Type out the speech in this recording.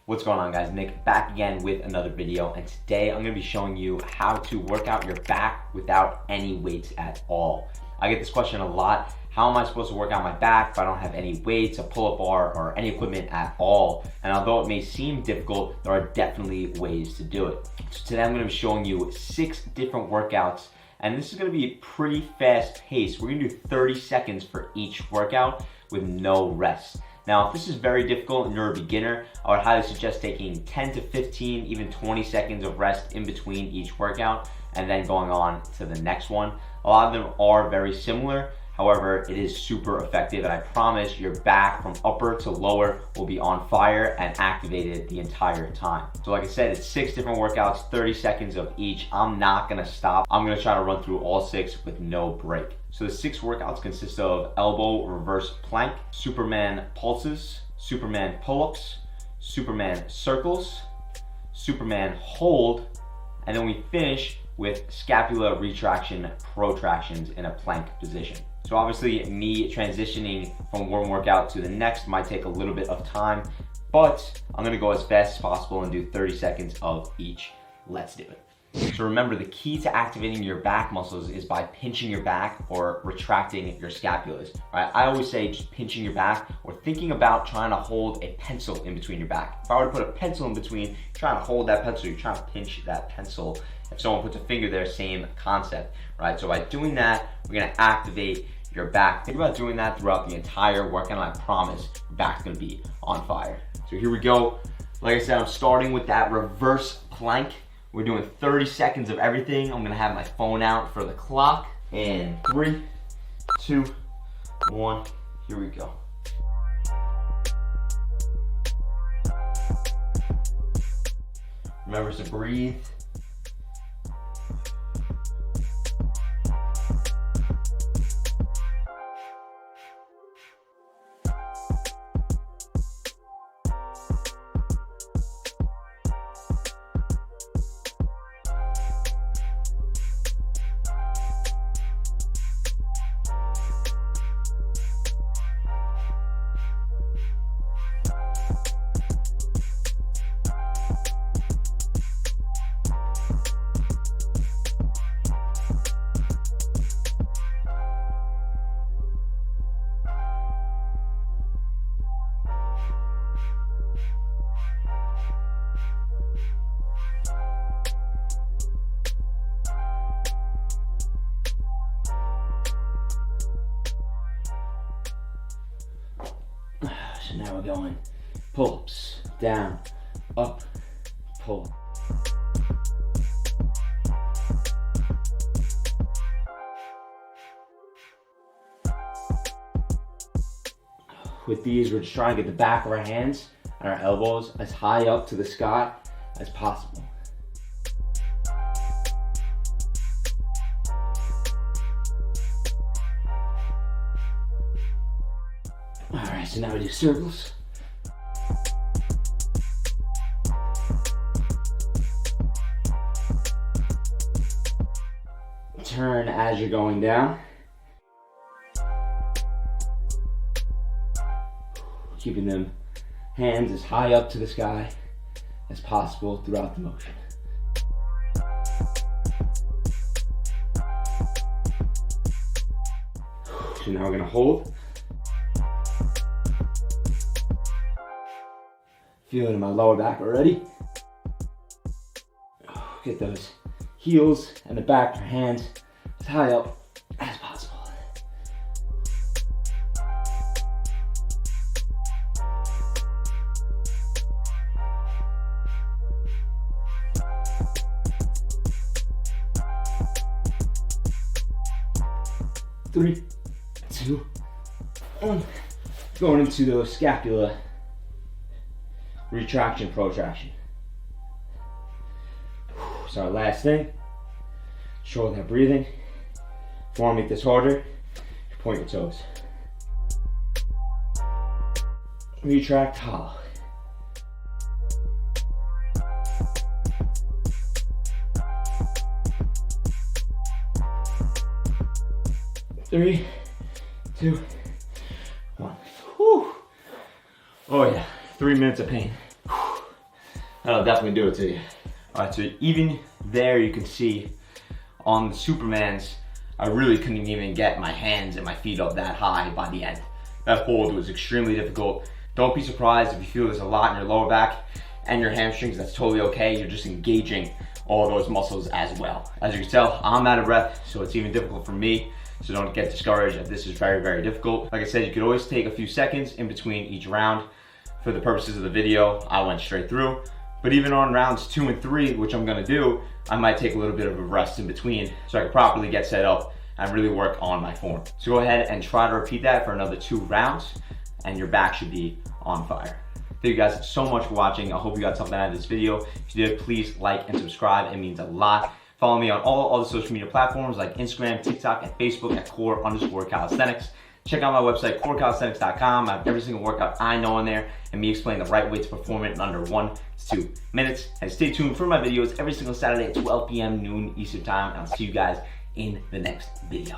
What's going on, guys? Nick back again with another video, and today I'm going to be showing you how to work out your back without any weights at all. I get this question a lot. How am I supposed to work out my back if I don't have any weights, a pull-up bar, or any equipment at all? And although it may seem difficult, there are definitely ways to do it. So today I'm going to be showing you 6 different workouts, and this is going to be pretty fast paced. We're going to do 30 seconds for each workout with no rest. Now, if this is very difficult and you're a beginner, I would highly suggest taking 10 to 15, even 20 seconds of rest in between each workout and then going on to the next one. A lot of them are very similar. However, it is super effective, and I promise your back from upper to lower will be on fire and activated the entire time. So like I said, it's 6 different workouts, 30 seconds of each. I'm not gonna stop. I'm gonna try to run through all 6 with no break. So the 6 workouts consist of elbow reverse plank, Superman pulses, Superman pull-ups, Superman circles, Superman hold, and then we finish with scapula retraction protractions in a plank position. So obviously me transitioning from one workout to the next might take a little bit of time, but I'm gonna go as fast as possible and do 30 seconds of each. Let's do it. So remember, the key to activating your back muscles is by pinching your back or retracting your scapulas, right? I always say just pinching your back or thinking about trying to hold a pencil in between your back. If I were to put a pencil in between, you're trying to hold that pencil, you're trying to pinch that pencil. If someone puts a finger there, same concept, right? So by doing that, we're gonna activate your back. Think about doing that throughout the entire workout, and I promise your back's gonna be on fire. So here we go. Like I said, I'm starting with that reverse plank. We're doing 30 seconds of everything. I'm gonna have my phone out for the clock. And 3, 2, 1, here we go. Remember to breathe. So now we're going pull-ups, down, up, pull. With these, we're just trying to get the back of our hands and our elbows as high up to the sky as possible. All right, so now we do circles. Turn as you're going down. Keeping them hands as high up to the sky as possible throughout the motion. So now we're gonna hold. Feel it in my lower back already. Get those heels and the back of your hands as high up as possible. Three, 2, 1. Going into those scapula retraction, protraction. So our last thing, control that breathing. If you want to make this harder, point your toes. Retract, hollow. 3, 2, 1. Whew. Oh yeah, 3 minutes of pain. That'll definitely do it to you. All right, so even there you can see on the Supermans, I really couldn't even get my hands and my feet up that high by the end. That hold was extremely difficult. Don't be surprised if you feel there's a lot in your lower back and your hamstrings. That's totally okay. You're just engaging all those muscles as well. As you can tell, I'm out of breath, so it's even difficult for me. So don't get discouraged. This is very, very difficult. Like I said, you could always take a few seconds in between each round. For the purposes of the video, I went straight through. But even on rounds 2 and 3, which I'm gonna do, I might take a little bit of a rest in between so I can properly get set up and really work on my form. So go ahead and try to repeat that for another 2 rounds and your back should be on fire. Thank you guys so much for watching. I hope you got something out of this video. If you did, please like and subscribe. It means a lot. Follow me on all other social media platforms like Instagram, TikTok, and Facebook at core_calisthenics. Check out my website, corecalisthenics.com. I have every single workout I know on there and me explain the right way to perform it in under 1 to 2 minutes. And stay tuned for my videos every single Saturday at 12 p.m. noon Eastern time. And I'll see you guys in the next video.